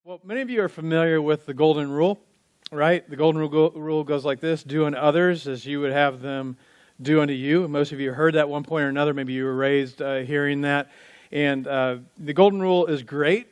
Well, many of you are familiar with the golden rule, right? The golden rule goes like this: do unto others as you would have them do unto you. Most of you heard that at one point or another. Maybe you were raised hearing that. And the golden rule is great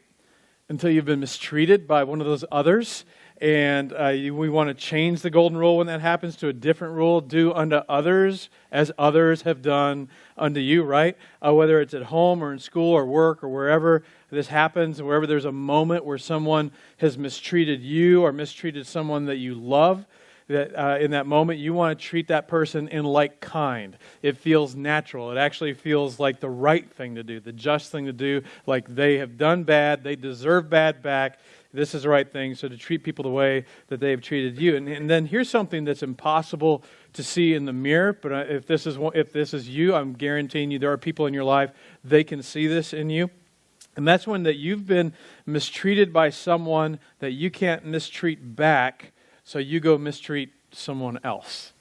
until you've been mistreated by one of those others. And we want to change the golden rule when that happens to a different rule. Do unto others as others have done unto you, right? Whether it's at home or in school or work or wherever this happens, wherever there's a moment where someone has mistreated you or mistreated someone that you love, that in that moment you want to treat that person in like kind. It feels natural. It actually feels like the right thing to do, the just thing to do, like they have done bad, they deserve bad back. This is the right thing, so to treat people the way that they have treated you. And then here's something that's impossible to see in the mirror, but if this is you, I'm guaranteeing you there are people in your life, they can see this in you. And that's when that you've been mistreated by someone that you can't mistreat back, so you go mistreat someone else,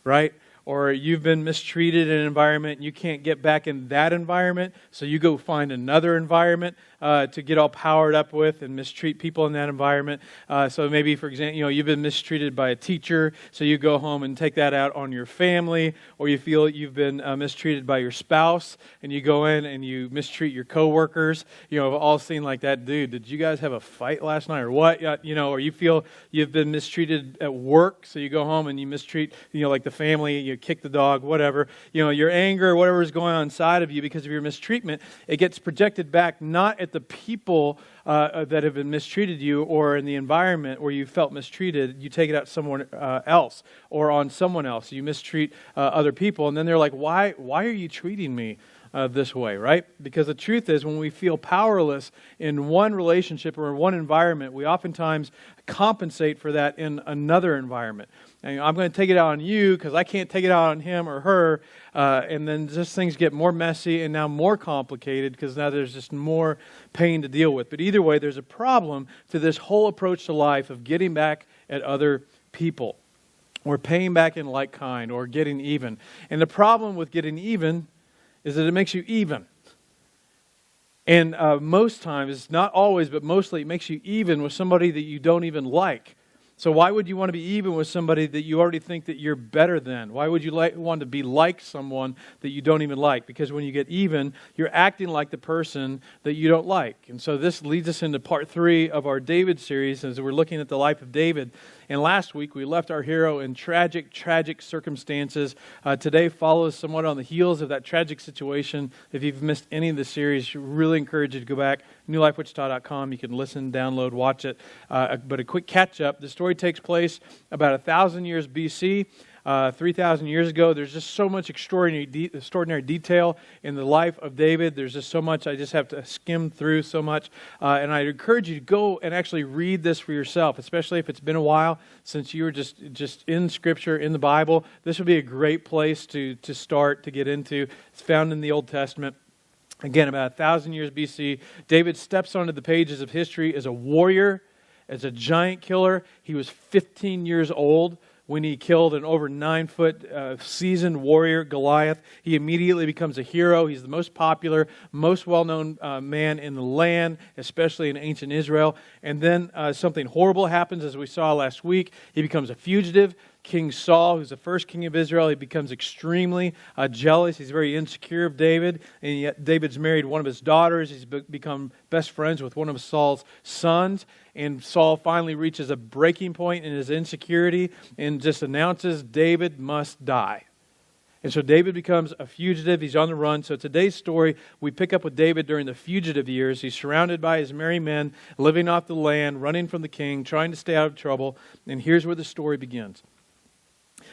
right? Or you've been mistreated in an environment, and you can't get back in that environment, so you go find another environment to get all powered up with and mistreat people in that environment. So maybe, for example, you've been mistreated by a teacher, so you go home and take that out on your family, or you feel you've been mistreated by your spouse, and you go in and you mistreat your coworkers. I've all seen like that, dude, did you guys have a fight last night or what? Or you feel you've been mistreated at work, so you go home and you mistreat, like the family, you kick the dog, whatever. Your anger, whatever is going on inside of you because of your mistreatment, it gets projected back not at the people that have been mistreated you or in the environment where you felt mistreated. You take it out someone else or on someone else. You mistreat other people, and then they're like, why are you treating me this way, right? Because the truth is, when we feel powerless in one relationship or in one environment, we oftentimes compensate for that in another environment. And I'm going to take it out on you because I can't take it out on him or her, and then just things get more messy and now more complicated because now there's just more pain to deal with. But either way, there's a problem to this whole approach to life of getting back at other people or paying back in like kind or getting even. And the problem with getting even is that it makes you even. And most times, not always, but mostly it makes you even with somebody that you don't even like. So why would you want to be even with somebody that you already think that you're better than? Why would you want to be like someone that you don't even like? Because when you get even, you're acting like the person that you don't like. And so this leads us into part 3 of our David series as we're looking at the life of David. And last week, we left our hero in tragic circumstances. Today follows somewhat on the heels of that tragic situation. If you've missed any of the series, I really encourage you to go back, newlifewichita.com. You can listen, download, watch it. But a quick catch-up. The story takes place about 1,000 years BC. 3,000 years ago. There's just so much extraordinary detail in the life of David. There's just so much. I just have to skim through so much. And I'd encourage you to go and actually read this for yourself, especially if it's been a while since you were just in Scripture, in the Bible. This would be a great place to start, to get into. It's found in the Old Testament. Again, about 1,000 years BC, David steps onto the pages of history as a warrior, as a giant killer. He was 15 years old when he killed an over 9-foot seasoned warrior, Goliath. He immediately becomes a hero. He's the most popular, most well-known man in the land, especially in ancient Israel. And then something horrible happens, as we saw last week. He becomes a fugitive. King Saul, who's the first king of Israel, he becomes extremely jealous. He's very insecure of David, and yet David's married one of his daughters. He's become best friends with one of Saul's sons, and Saul finally reaches a breaking point in his insecurity and just announces David must die. And so David becomes a fugitive. He's on the run. So today's story, we pick up with David during the fugitive years. He's surrounded by his merry men, living off the land, running from the king, trying to stay out of trouble. And here's where the story begins.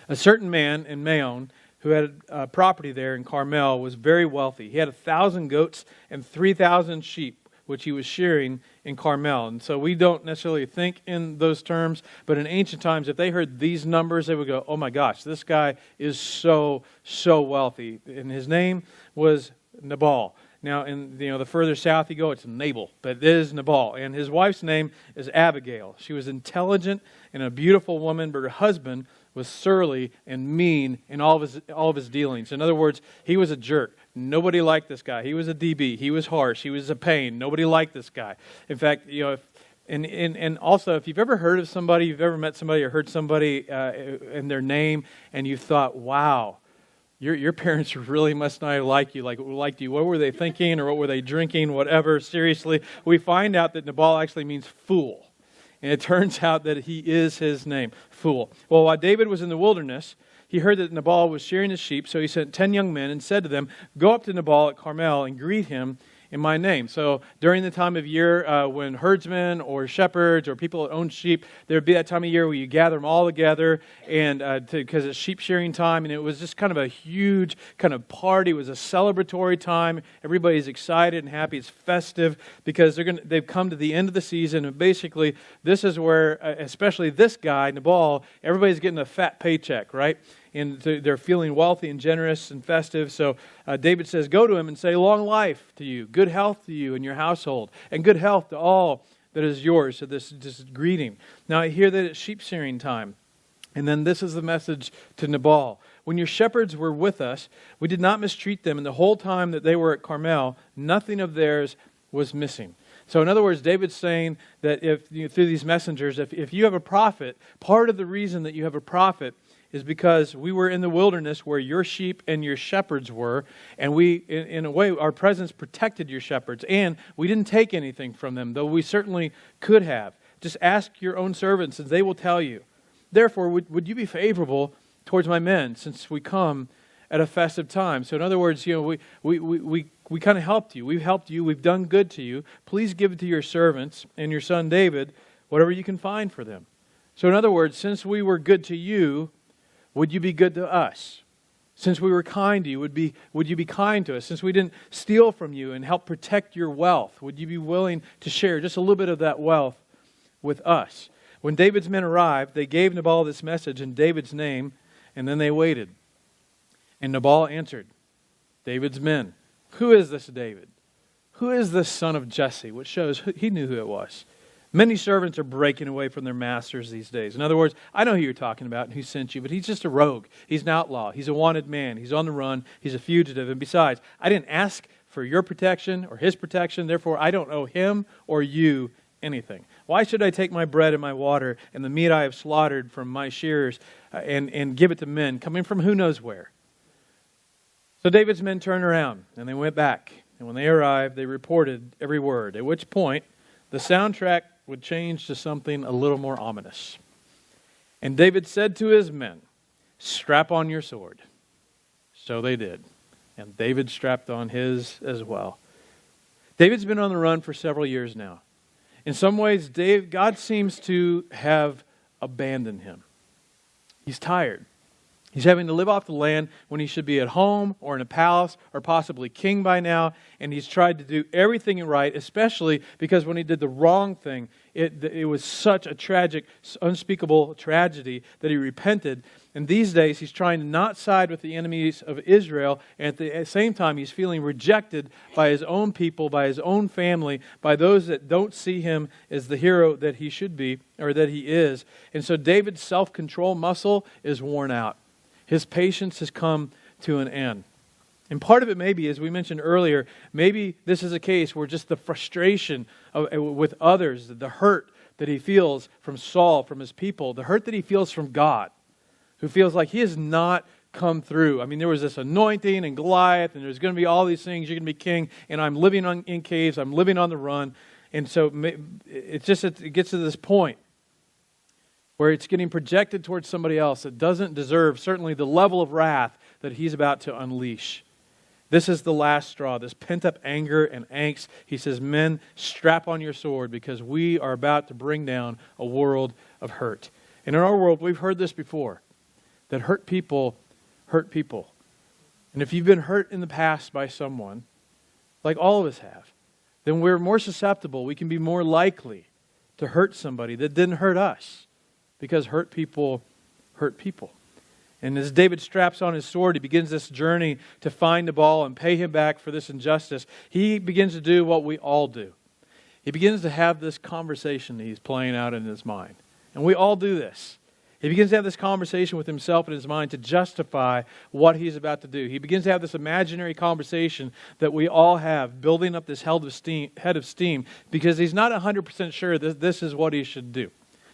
A certain man in Maon who had property there in Carmel was very wealthy. He had 1,000 goats and 3,000 sheep, which he was shearing in Carmel. And so we don't necessarily think in those terms, but in ancient times, if they heard these numbers, they would go, oh my gosh, this guy is so wealthy. And his name was Nabal. Now, in the further south you go, it's Nabal, but it is Nabal. And his wife's name is Abigail. She was intelligent and a beautiful woman, but her husband was surly and mean in all of his dealings. In other words, he was a jerk. Nobody liked this guy. He was a DB. He was harsh. He was a pain. Nobody liked this guy. In fact, And also, if you've ever heard of somebody, you've ever met somebody or heard somebody in their name, and you thought, wow, your parents really must not have liked you. What were they thinking, or what were they drinking, whatever. Seriously, we find out that Nabal actually means fool. And it turns out that he is his name, fool. Well, while David was in the wilderness, he heard that Nabal was shearing his sheep, so he sent 10 young men and said to them, "Go up to Nabal at Carmel and greet him in my name." So during the time of year when herdsmen or shepherds or people that own sheep, there would be that time of year where you gather them all together, and because it's sheep shearing time, and it was just kind of a huge kind of party. It was a celebratory time. Everybody's excited and happy. It's festive because they've come to the end of the season, and basically this is where, especially this guy Nabal, everybody's getting a fat paycheck, right? And they're feeling wealthy and generous and festive. So David says, "Go to him and say, 'Long life to you, good health to you and your household, and good health to all that is yours.'" So this greeting. Now I hear that it's sheep shearing time. And then this is the message to Nabal. "When your shepherds were with us, we did not mistreat them, and the whole time that they were at Carmel, nothing of theirs was missing." So in other words, David's saying that through these messengers, if you have a prophet, part of the reason that you have a prophet is because we were in the wilderness where your sheep and your shepherds were, and we, in a way, our presence protected your shepherds, and we didn't take anything from them, though we certainly could have. Just ask your own servants, and they will tell you. Therefore, would you be favorable towards my men, since we come at a festive time? So in other words, we kind of helped you. We've helped you. We've done good to you. Please give it to your servants and your son David, whatever you can find for them. So in other words, since we were good to you, would you be good to us? Since we were kind to you, would you be kind to us? Since we didn't steal from you and help protect your wealth, would you be willing to share just a little bit of that wealth with us? When David's men arrived, they gave Nabal this message in David's name, and then they waited. And Nabal answered David's men, "Who is this David? Who is this son of Jesse?" Which shows he knew who it was. Many servants are breaking away from their masters these days. In other words, I know who you're talking about and who sent you, but he's just a rogue. He's an outlaw. He's a wanted man. He's on the run. He's a fugitive. And besides, I didn't ask for your protection or his protection. Therefore, I don't owe him or you anything. Why should I take my bread and my water and the meat I have slaughtered from my shearers and give it to men coming from who knows where? So David's men turned around and they went back. And when they arrived, they reported every word, at which point the soundtrack would change to something a little more ominous. And David said to his men, "Strap on your sword." So they did. And David strapped on his as well. David's been on the run for several years now. In some ways, God seems to have abandoned him. He's tired. He's having to live off the land when he should be at home or in a palace or possibly king by now. And he's tried to do everything right, especially because when he did the wrong thing, it was such a tragic, unspeakable tragedy that he repented. And these days, he's trying to not side with the enemies of Israel. And at the same time, he's feeling rejected by his own people, by his own family, by those that don't see him as the hero that he should be or that he is. And so David's self-control muscle is worn out. His patience has come to an end. And part of it maybe, as we mentioned earlier, maybe this is a case where just the frustration with others, the hurt that he feels from Saul, from his people, the hurt that he feels from God, who feels like he has not come through. I mean, there was this anointing and Goliath, and there's going to be all these things, you're going to be king, and I'm living in caves, I'm living on the run. And so it gets to this point where it's getting projected towards somebody else that doesn't deserve certainly the level of wrath that he's about to unleash. This is the last straw, this pent-up anger and angst. He says, "Men, strap on your sword because we are about to bring down a world of hurt." And in our world, we've heard this before, that hurt people hurt people. And if you've been hurt in the past by someone, like all of us have, then we're more susceptible. We can be more likely to hurt somebody that didn't hurt us, because hurt people hurt people. And as David straps on his sword, he begins this journey to find Nabal and pay him back for this injustice. He begins to do what we all do. He begins to have this conversation that he's playing out in his mind. And we all do this. He begins to have this conversation with himself in his mind to justify what he's about to do. He begins to have this imaginary conversation that we all have, building up this head of steam, because he's not 100% sure that this is what he should do.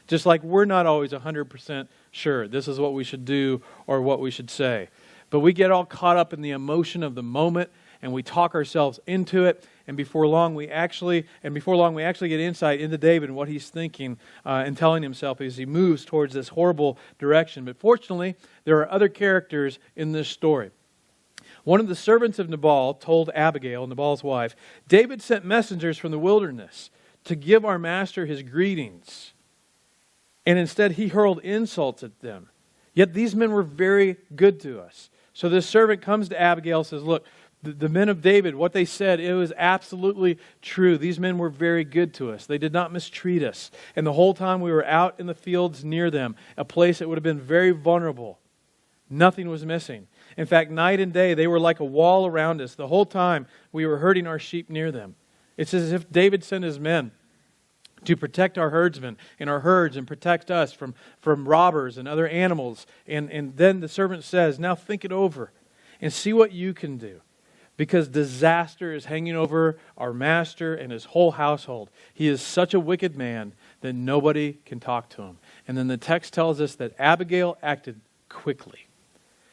Just like we're not always 100% sure this is what we should do or what we should say. But we get all caught up in the emotion of the moment, and we talk ourselves into it. And before long, we actually get insight into David and what he's thinking and telling himself as he moves towards this horrible direction. But fortunately, there are other characters in this story. One of the servants of Nabal told Abigail, Nabal's wife, David sent messengers from the wilderness to give our master his greetings. And instead, he hurled insults at them. Yet these men were very good to us. So this servant comes to Abigail and says, look, the men of David, what they said, it was absolutely true. These men were very good to us. They did not mistreat us. And the whole time we were out in the fields near them, a place that would have been very vulnerable, nothing was missing. In fact, night and day, they were like a wall around us. The whole time we were herding our sheep near them. It's as if David sent his men to protect our herdsmen and our herds and protect us from robbers and other animals. And then the servant says, now think it over and see what you can do. Because disaster is hanging over our master and his whole household. He is such a wicked man that nobody can talk to him. And then the text tells us that Abigail acted quickly.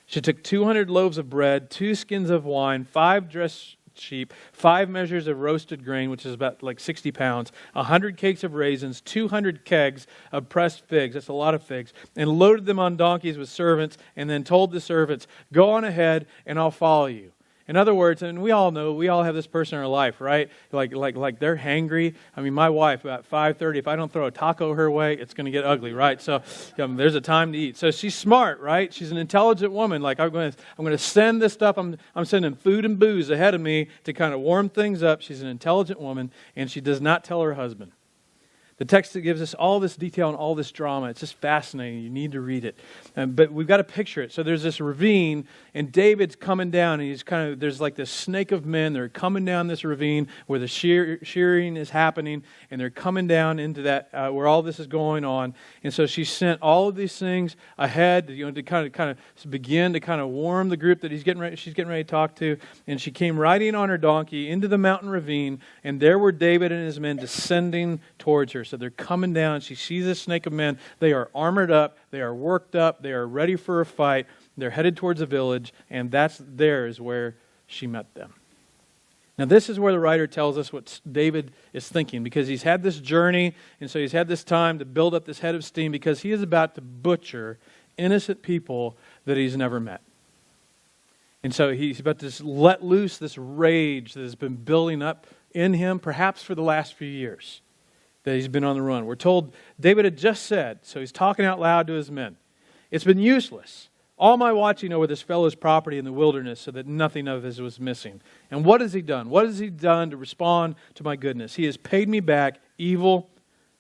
She took 200 loaves of bread, 2 skins of wine, 5 dressed sheep, 5 measures of roasted grain, which is about like 60 pounds, 100 cakes of raisins, 200 kegs of pressed figs, that's a lot of figs, and loaded them on donkeys with servants, and then told the servants, go on ahead and I'll follow you. In other words, and we all know, we all have this person in our life, right? Like they're hangry. I mean, my wife, about 5:30, if I don't throw a taco her way, it's going to get ugly, right? So there's a time to eat. So she's smart, right? She's an intelligent woman. Like I'm going to send this stuff. I'm sending food and booze ahead of me to kind of warm things up. She's an intelligent woman, and she does not tell her husband. The text gives us all this detail and all this drama. It's just fascinating. You need to read it. But we've got to picture it. So there's this ravine, and David's coming down, and there's like this snake of men. They're coming down this ravine where the shearing is happening, and they're coming down into that where all this is going on. And so she sent all of these things ahead, to kind of begin to kind of warm the group that she's getting ready to talk to. And she came riding on her donkey into the mountain ravine, and there were David and his men descending towards her. So they're coming down. She sees this snake of men. They are armored up. They are worked up. They are ready for a fight. They're headed towards a village, and there is where she met them. Now, this is where the writer tells us what David is thinking, because he's had this journey, and so he's had this time to build up this head of steam, because he is about to butcher innocent people that he's never met. And so he's about to let loose this rage that has been building up in him, perhaps for the last few years that he's been on the run. We're told David had just said, so he's talking out loud to his men, it's been useless, all my watching over this fellow's property in the wilderness so that nothing of his was missing. And what has he done? What has he done to respond to my goodness? He has paid me back evil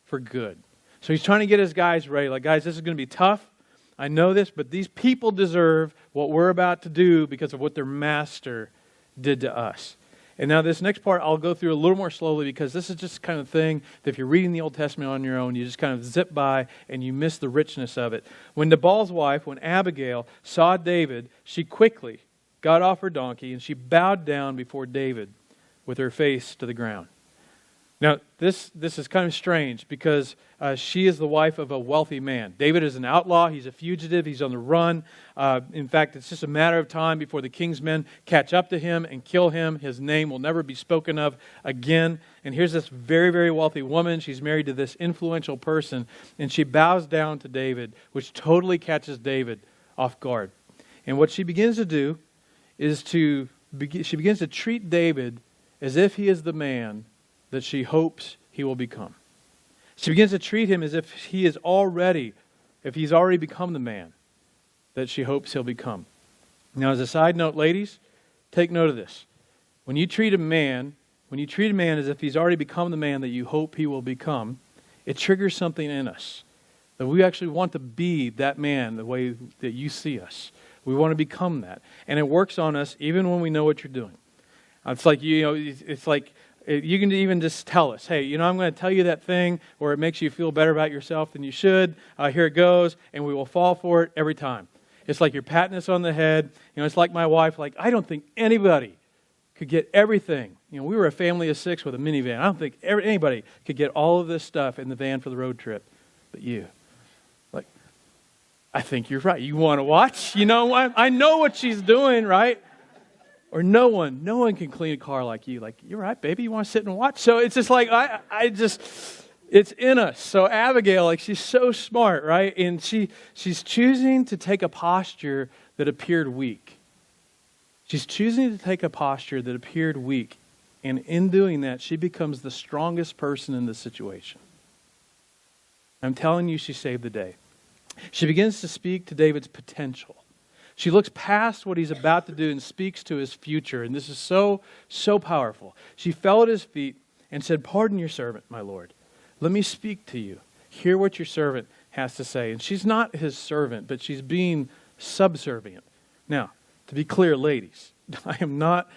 for good. So he's trying to get his guys ready. Like, guys, this is going to be tough. I know this, but these people deserve what we're about to do because of what their master did to us. And now this next part I'll go through a little more slowly, because this is just kind of thing that if you're reading the Old Testament on your own, you just kind of zip by and you miss the richness of it. When Nabal's wife, when Abigail saw David, she quickly got off her donkey and she bowed down before David with her face to the ground. Now, this is kind of strange, because she is the wife of a wealthy man. David is an outlaw. He's a fugitive. He's on the run. In fact, it's just a matter of time before the king's men catch up to him and kill him. His name will never be spoken of again. And here's this very, very wealthy woman. She's married to this influential person, and she bows down to David, which totally catches David off guard. And what she begins to do is she begins to treat David as if he is the man that she hopes he will become. She begins to treat him as if he's already become the man that she hopes he'll become. Now, as a side note, ladies, take note of this. When you treat a man as if he's already become the man that you hope he will become, it triggers something in us. That we actually want to be that man the way that you see us. We want to become that. And it works on us even when we know what you're doing. It's like, You can even just tell us, hey, I'm going to tell you that thing where it makes you feel better about yourself than you should. Here it goes, and we will fall for it every time. It's like you're patting us on the head. It's like my wife, I don't think anybody could get everything. We were a family of 6 with a minivan. I don't think anybody could get all of this stuff in the van for the road trip, but you. I think you're right. You want to watch? I know what she's doing, right? Or no one can clean a car like you. You're right, baby. You want to sit and watch? So it's just it's in us. So Abigail, she's so smart, right? And she's choosing to take a posture that appeared weak. She's choosing to take a posture that appeared weak. And in doing that, she becomes the strongest person in the situation. I'm telling you, she saved the day. She begins to speak to David's potential. She looks past what he's about to do and speaks to his future. And this is so, so powerful. She fell at his feet and said, "Pardon your servant, my Lord. Let me speak to you. Hear what your servant has to say." And she's not his servant, but she's being subservient. Now, to be clear, ladies, I am not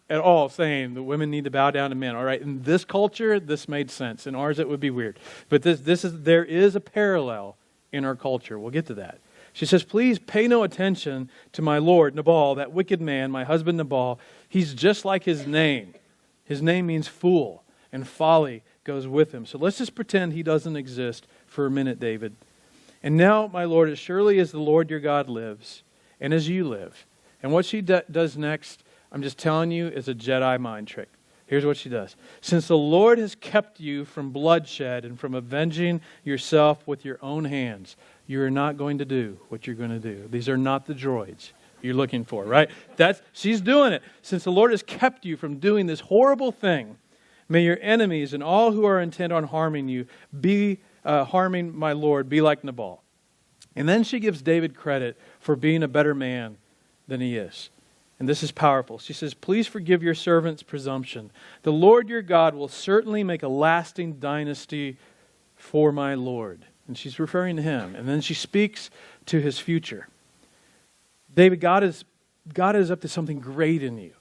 at all saying that women need to bow down to men. All right, in this culture, this made sense. In ours, it would be weird. But there is a parallel in our culture. We'll get to that. She says, "Please pay no attention to my lord, Nabal, that wicked man, my husband Nabal. He's just like his name. His name means fool, and folly goes with him. So let's just pretend he doesn't exist for a minute, David. And now, my Lord, as surely as the Lord your God lives, and as you live." And what she does next, I'm just telling you, is a Jedi mind trick. Here's what she does. "Since the Lord has kept you from bloodshed and from avenging yourself with your own hands, you are not going to do what you're going to do." These are not the droids you're looking for, right? She's doing it. "Since the Lord has kept you from doing this horrible thing, may your enemies and all who are intent on harming you harming my Lord, be like Nabal." And then she gives David credit for being a better man than he is. And this is powerful. She says, "Please forgive your servant's presumption. The Lord your God will certainly make a lasting dynasty for my Lord." And she's referring to him. And then she speaks to his future. David, God is up to something great in you.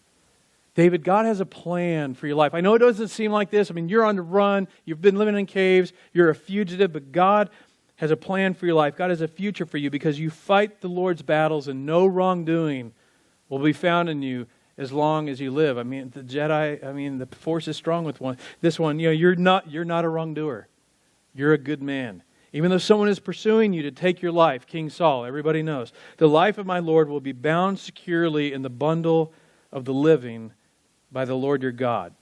David, God has a plan for your life. I know it doesn't seem like this. You're on the run. You've been living in caves. You're a fugitive. But God has a plan for your life. God has a future for you because you fight the Lord's battles and no wrongdoing will be found in you as long as you live. The Jedi, the force is strong with this one. You're not a wrongdoer. You're a good man. Even though someone is pursuing you to take your life, King Saul, everybody knows, the life of my Lord will be bound securely in the bundle of the living by the Lord your God.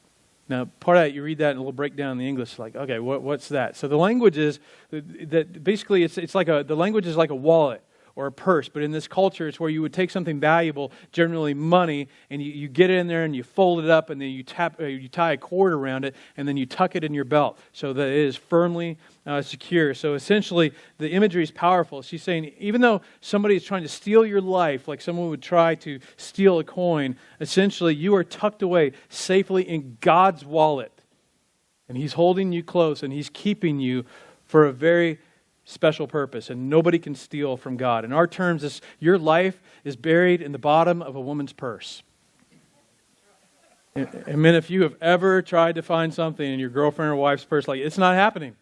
Now, part of that, you read that in a little breakdown in the English, okay, what's that? So the language is that basically the language is like a wallet or a purse, but in this culture, it's where you would take something valuable, generally money, and you get it in there and you fold it up, and then you tie a cord around it, and then you tuck it in your belt so that it is firmly secure. So essentially, the imagery is powerful. She's saying, even though somebody is trying to steal your life, like someone would try to steal a coin, essentially you are tucked away safely in God's wallet, and He's holding you close, and He's keeping you for a very special purpose, and nobody can steal from God. In our terms, your life is buried in the bottom of a woman's purse. And men, if you have ever tried to find something in your girlfriend or wife's purse, it's not happening.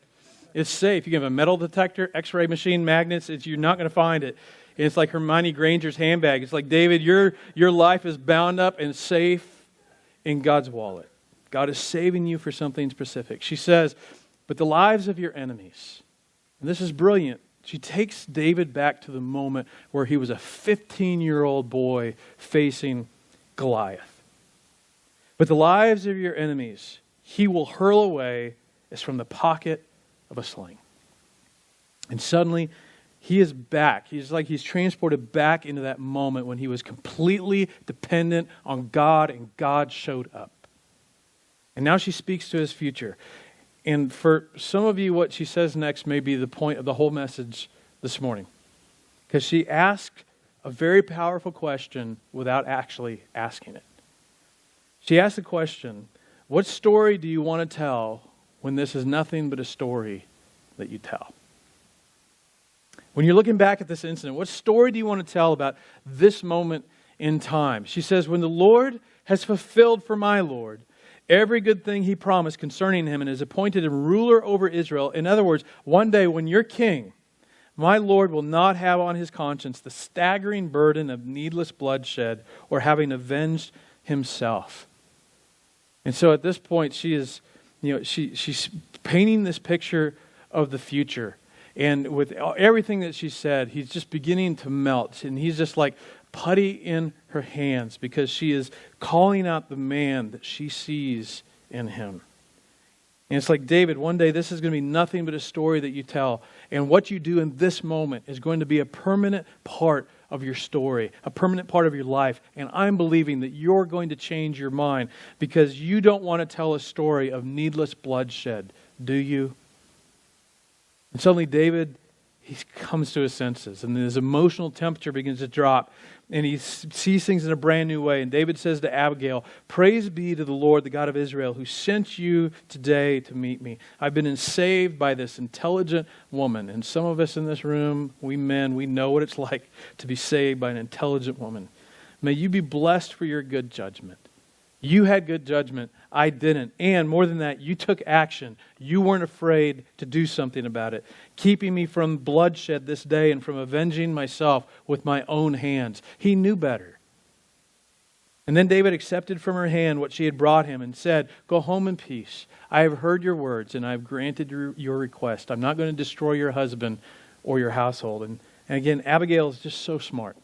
It's safe. You can have a metal detector, x-ray machine, magnets. You're not going to find it. And it's like Hermione Granger's handbag. It's like, David, your life is bound up and safe in God's wallet. God is saving you for something specific. She says, "But the lives of your enemies," and this is brilliant. She takes David back to the moment where he was a 15-year-old boy facing Goliath. "But the lives of your enemies, he will hurl away as from the pocket of a sling." And suddenly, he is back. He's transported back into that moment when he was completely dependent on God, and God showed up. And now she speaks to his future. And for some of you, what she says next may be the point of the whole message this morning. Because she asked a very powerful question without actually asking it. She asked the question, what story do you want to tell when this is nothing but a story that you tell? When you're looking back at this incident, what story do you want to tell about this moment in time? She says, "When the Lord has fulfilled for my Lord every good thing he promised concerning him and has appointed him ruler over Israel. In other words, one day when you're king, my Lord will not have on his conscience the staggering burden of needless bloodshed or having avenged himself. And so at this point, she is, she's painting this picture of the future. And with everything that she said, he's just beginning to melt. And he's just like putty in her hands because she is calling out the man that she sees in him. And it's like, David, one day this is going to be nothing but a story that you tell. And what you do in this moment is going to be a permanent part of your story, a permanent part of your life. And I'm believing that you're going to change your mind because you don't want to tell a story of needless bloodshed, do you? And suddenly David, he comes to his senses and his emotional temperature begins to drop and he sees things in a brand new way. And David says to Abigail, "Praise be to the Lord, the God of Israel, who sent you today to meet me. I've been saved by this intelligent woman." And some of us in this room, we men, we know what it's like to be saved by an intelligent woman. May you be blessed for your good judgment. You had good judgment. I didn't. And more than that, you took action. You weren't afraid to do something about it, keeping me from bloodshed this day and from avenging myself with my own hands. He knew better. And then David accepted from her hand what she had brought him and said, "Go home in peace. I have heard your words and I have granted your request. I'm not going to destroy your husband or your household." And again, Abigail is just so smart.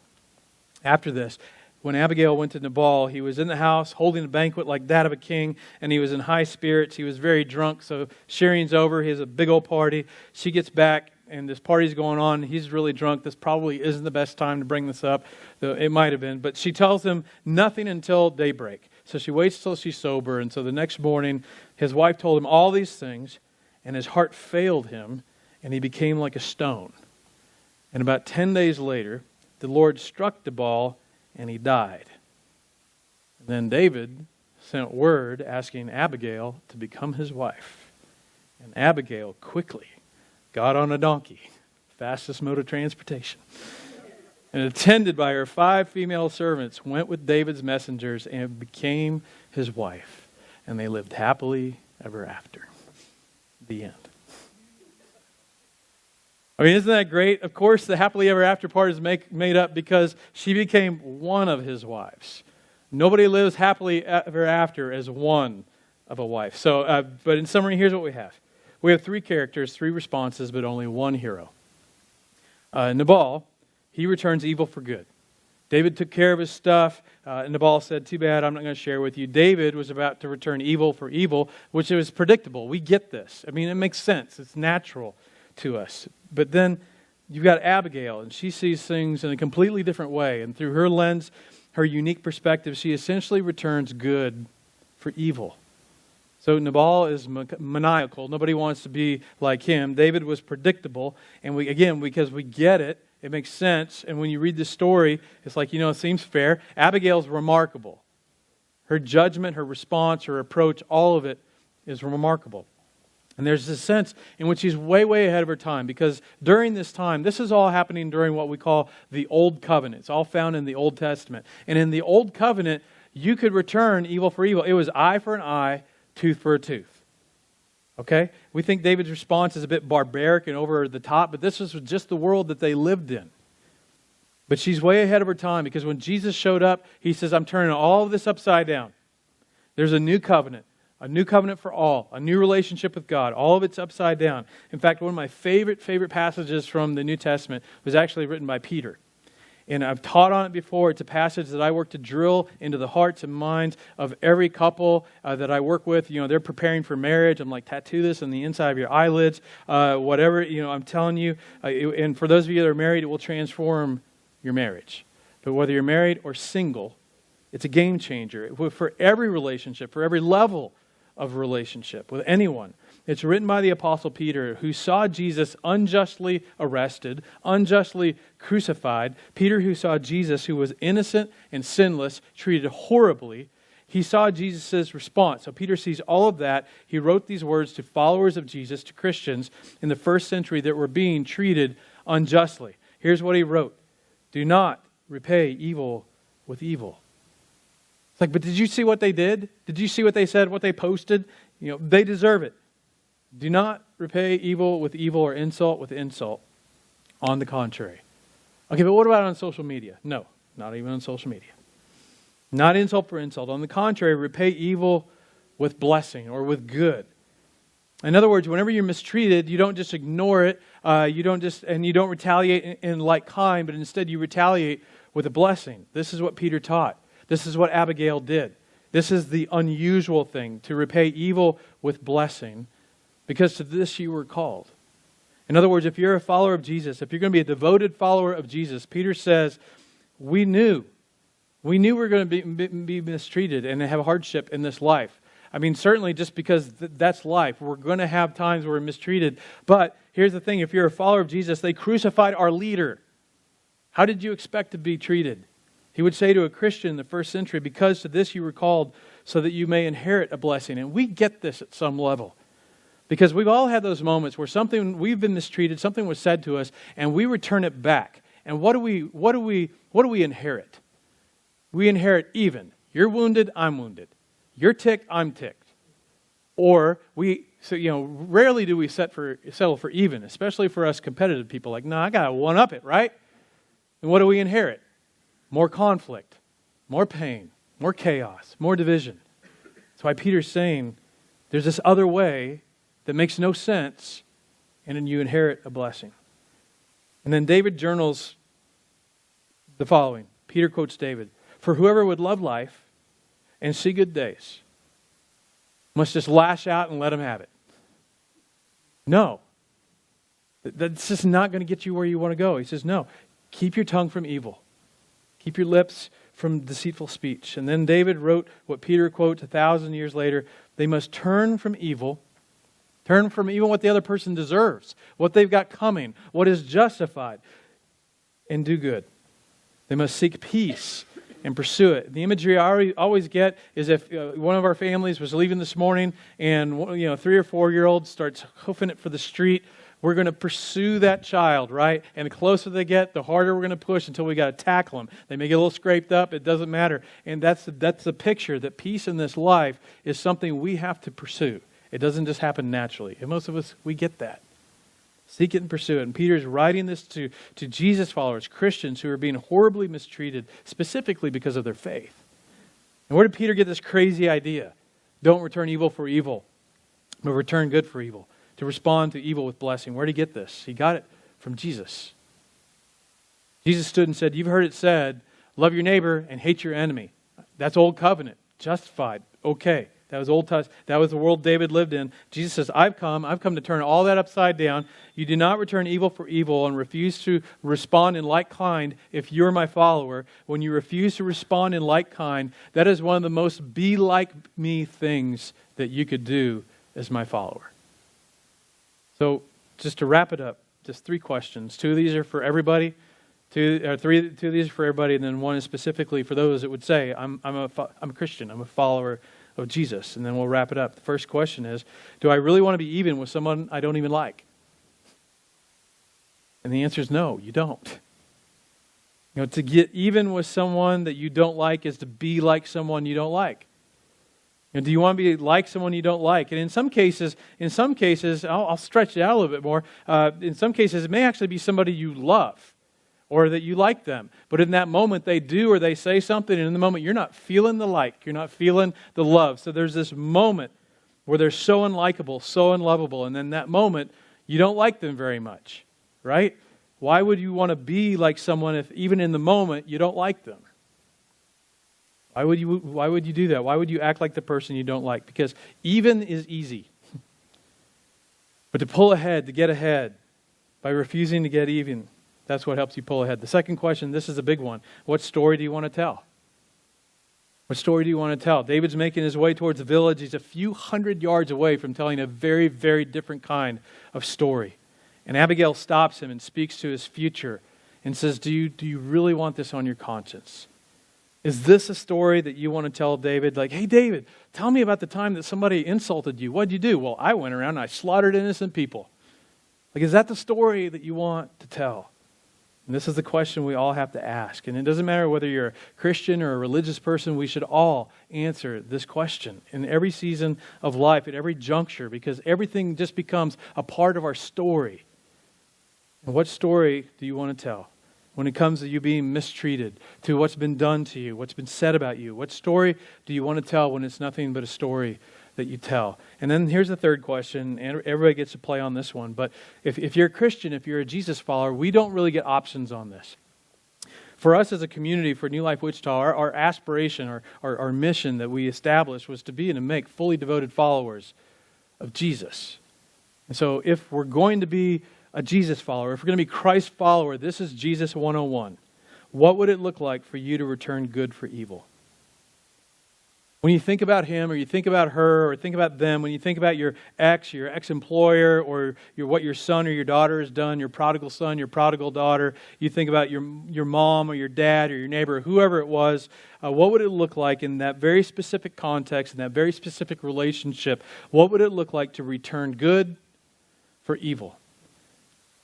After this, when Abigail went to Nabal, he was in the house holding a banquet like that of a king, and he was in high spirits. He was very drunk, so sharing's over. He has a big old party. She gets back, and this party's going on. He's really drunk. This probably isn't the best time to bring this up, though it might have been. But she tells him nothing until daybreak. So she waits till she's sober, and so the next morning, his wife told him all these things, and his heart failed him, and he became like a stone. And about 10 days later, the Lord struck Nabal, and he died. And then David sent word asking Abigail to become his wife. And Abigail quickly got on a donkey, fastest mode of transportation, and attended by her 5 female servants, went with David's messengers and became his wife. And they lived happily ever after. The end. I mean, isn't that great? Of course, the happily ever after part is made up because she became one of his wives. Nobody lives happily ever after as one of a wife. So, but in summary, here's what we have. We have 3 characters, 3 responses, but only one hero. Nabal, he returns evil for good. David took care of his stuff. Nabal said, "Too bad, I'm not going to share with you." David was about to return evil for evil, which was predictable. We get this. I mean, it makes sense. It's natural to us. But then you've got Abigail, and she sees things in a completely different way. And through her lens, her unique perspective, she essentially returns good for evil. So Nabal is maniacal. Nobody wants to be like him. David was predictable. And because we get it, it makes sense. And when you read the story, it's like, it seems fair. Abigail's remarkable. Her judgment, her response, her approach, all of it is remarkable. And there's this sense in which she's way, way ahead of her time, because during this time, this is all happening during what we call the Old Covenant. It's all found in the Old Testament. And in the Old Covenant, you could return evil for evil. It was eye for an eye, tooth for a tooth. Okay? We think David's response is a bit barbaric and over the top, but this was just the world that they lived in. But she's way ahead of her time, because when Jesus showed up, he says, "I'm turning all of this upside down. There's a new covenant. A new covenant for all, a new relationship with God. All of it's upside down." In fact, one of my favorite passages from the New Testament was actually written by Peter. And I've taught on it before. It's a passage that I work to drill into the hearts and minds of every couple that I work with. They're preparing for marriage. I'm like, tattoo this on the inside of your eyelids. Whatever, I'm telling you. And for those of you that are married, it will transform your marriage. But whether you're married or single, it's a game changer for every relationship, for every level of relationship with anyone. It's written by the Apostle Peter, who saw Jesus unjustly arrested, unjustly crucified. Peter, who saw Jesus, who was innocent and sinless, treated horribly. He saw Jesus' response. So Peter sees all of that. He wrote these words to followers of Jesus, to Christians in the first century that were being treated unjustly. Here's what he wrote: "Do not repay evil with evil." It's like, but did you see what they did? Did you see what they said, what they posted? They deserve it. Do not repay evil with evil or insult with insult. On the contrary. Okay, but what about on social media? No, not even on social media. Not insult for insult. On the contrary, repay evil with blessing or with good. In other words, whenever you're mistreated, you don't just ignore it. You don't retaliate in like kind, but instead you retaliate with a blessing. This is what Peter taught. This is what Abigail did. This is the unusual thing, to repay evil with blessing, because to this you were called. In other words, if you're a follower of Jesus, if you're going to be a devoted follower of Jesus, Peter says, we knew we're going to be mistreated and have hardship in this life. I mean, certainly just because that's life. We're going to have times where we're mistreated. But here's the thing. If you're a follower of Jesus, they crucified our leader. How did you expect to be treated? He would say to a Christian in the first century, because to this you were called so that you may inherit a blessing. And we get this at some level. Because we've all had those moments where we've been mistreated, something was said to us, and we return it back. And what do we inherit? We inherit even. You're wounded, I'm wounded. You're ticked, I'm ticked. Or rarely do we settle for even, especially for us competitive people. Like, no, I got to one up it, right? And what do we inherit? More conflict, more pain, more chaos, more division. That's why Peter's saying there's this other way that makes no sense, and then you inherit a blessing. And then David journals the following. Peter quotes David, "For whoever would love life and see good days must just lash out and let him have it." No. That's just not going to get you where you want to go. He says, no, keep your tongue from evil. Keep your lips from deceitful speech. And then David wrote what Peter quotes 1,000 years later. They must turn from evil. Turn from even what the other person deserves, what they've got coming, what is justified, and do good. They must seek peace and pursue it. The imagery I always get is if one of our families was leaving this morning and 3 or 4 year old starts hoofing it for the street, we're going to pursue that child, right? And the closer they get, the harder we're going to push until we got to tackle them. They may get a little scraped up. It doesn't matter. And that's the picture that peace in this life is something we have to pursue. It doesn't just happen naturally. And most of us, we get that. Seek it and pursue it. And Peter's writing this to Jesus followers, Christians who are being horribly mistreated, specifically because of their faith. And where did Peter get this crazy idea? Don't return evil for evil, but return good for evil. To respond to evil with blessing. Where did he get this? He got it from Jesus. Jesus stood and said, "You've heard it said, love your neighbor and hate your enemy." That's old covenant. Justified. Okay. That was Old Testament. That was the world David lived in. Jesus says, I've come to turn all that upside down. You do not return evil for evil and refuse to respond in like kind if you're my follower. When you refuse to respond in like kind, that is one of the most be like me things that you could do as my follower. So just to wrap it up, just 3 questions. 2 of these are for everybody. 2 of these are for everybody, and then 1 is specifically for those that would say, I'm a Christian, I'm a follower of Jesus. And then we'll wrap it up. The first question is, do I really want to be even with someone I don't even like? And the answer is no, you don't. To get even with someone that you don't like is to be like someone you don't like. Do you want to be like someone you don't like? And in some cases, I'll stretch it out a little bit more. In some cases, it may actually be somebody you love or that you like them. But in that moment, they do or they say something, and in the moment, you're not feeling the like. You're not feeling the love. So there's this moment where they're so unlikable, so unlovable, and in that moment, you don't like them very much, right? Why would you want to be like someone if even in the moment, you don't like them? Why would you do that? Why would you act like the person you don't like? Because even is easy. But to pull ahead, to get ahead, by refusing to get even, that's what helps you pull ahead. The second question, this is a big one. What story do you want to tell? What story do you want to tell? David's making his way towards the village. He's a few hundred yards away from telling a very, very different kind of story. And Abigail stops him and speaks to his future and says, do you really want this on your conscience? Is this a story that you want to tell David? Like, hey, David, tell me about the time that somebody insulted you. What'd you do? Well, I went around and I slaughtered innocent people. Like, is that the story that you want to tell? And this is the question we all have to ask. And it doesn't matter whether you're a Christian or a religious person, we should all answer this question in every season of life, at every juncture, because everything just becomes a part of our story. And what story do you want to tell? When it comes to you being mistreated, to what's been done to you, what's been said about you, what story do you want to tell when it's nothing but a story that you tell? And then here's the third question, and everybody gets to play on this one. But if you're a Christian, if you're a Jesus follower, we don't really get options on this. For us as a community, for New Life Wichita, our aspiration, our mission that we established was to be and to make fully devoted followers of Jesus. And so if we're going to be a Jesus follower, if we're going to be Christ follower, this is Jesus 101. What would it look like for you to return good for evil? When you think about him, or you think about her, or think about them, when you think about your ex-employer, or what your son or your daughter has done, your prodigal son, your prodigal daughter, you think about your mom or your dad or your neighbor, whoever it was, what would it look like in that very specific context, in that very specific relationship? What would it look like to return good for evil?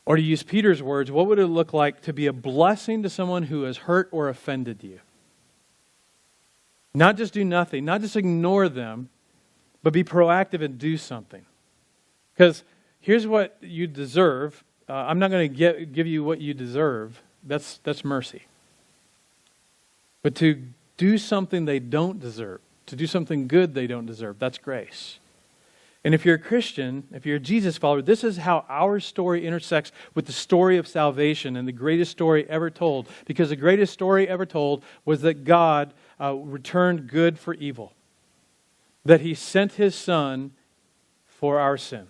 Or to use Peter's words, what would it look like to be a blessing to someone who has hurt or offended you? Not just do nothing, not just ignore them, but be proactive and do something. Because here's what you deserve. I'm not going to give you what you deserve. That's mercy. But to do something they don't deserve, to do something good they don't deserve, that's grace. And if you're a Christian, if you're a Jesus follower, this is how our story intersects with the story of salvation and the greatest story ever told. Because the greatest story ever told was that God returned good for evil. That He sent His Son for our sin.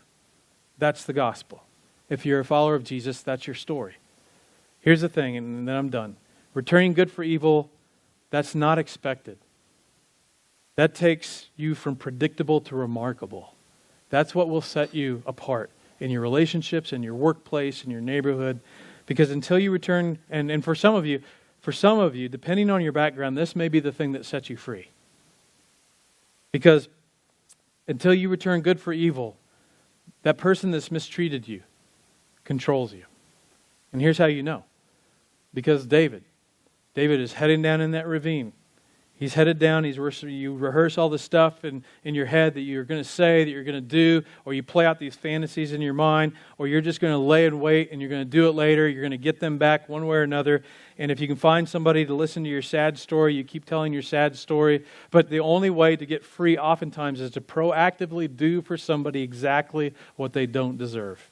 That's the gospel. If you're a follower of Jesus, that's your story. Here's the thing, and then I'm done. Returning good for evil, that's not expected. That takes you from predictable to remarkable. That's what will set you apart in your relationships, in your workplace, in your neighborhood. Because until you return, and for some of you, depending on your background, this may be the thing that sets you free. Because until you return good for evil, that person that's mistreated you controls you. And here's how you know. Because David is heading down in that ravine. He's headed down, you rehearse all the stuff in your head that you're going to say, that you're going to do, or you play out these fantasies in your mind, or you're just going to lay in wait and you're going to do it later. You're going to get them back one way or another. And if you can find somebody to listen to your sad story, you keep telling your sad story. But the only way to get free oftentimes is to proactively do for somebody exactly what they don't deserve.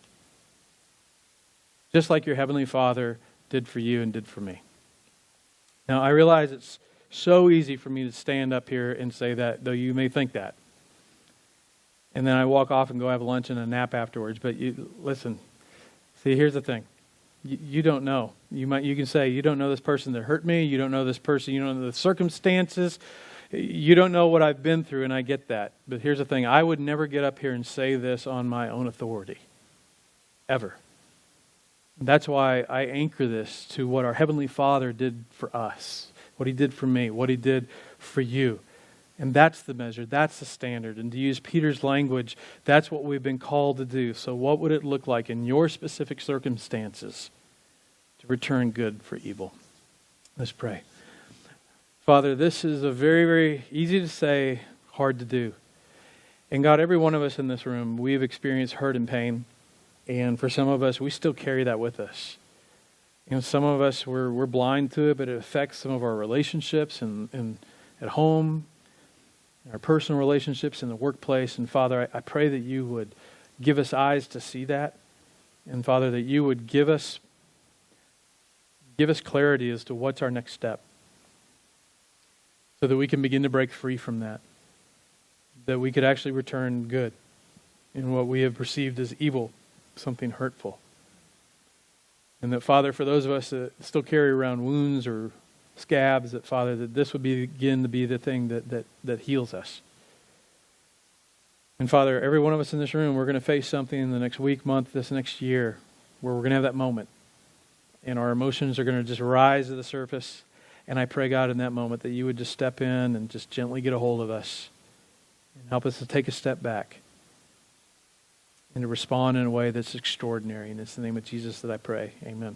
Just like your Heavenly Father did for you and did for me. Now, I realize it's so easy for me to stand up here and say that, though you may think that. And then I walk off and go have lunch and a nap afterwards. But listen, see, here's the thing. You don't know. You can say, you don't know this person that hurt me. You don't know this person. You don't know the circumstances. You don't know what I've been through, and I get that. But here's the thing. I would never get up here and say this on my own authority. Ever. That's why I anchor this to what our Heavenly Father did for us. What He did for me, what He did for you. And that's the measure, that's the standard. And to use Peter's language, that's what we've been called to do. So what would it look like in your specific circumstances to return good for evil? Let's pray. Father, this is a very, very easy to say, hard to do. And God, every one of us in this room, we've experienced hurt and pain. And for some of us, we still carry that with us. You know, some of us, we're blind to it, but it affects some of our relationships and at home, our personal relationships in the workplace. And Father, I pray that you would give us eyes to see that. And Father, that you would give us clarity as to what's our next step. So that we can begin to break free from that. That we could actually return good in what we have perceived as evil, something hurtful. And that, Father, for those of us that still carry around wounds or scabs, that, Father, that this would begin to be the thing that heals us. And, Father, every one of us in this room, we're going to face something in the next week, month, this next year, where we're going to have that moment. And our emotions are going to just rise to the surface. And I pray, God, in that moment, that you would just step in and just gently get a hold of us and help us to take a step back and to respond in a way that's extraordinary. And it's in the name of Jesus that I pray. Amen.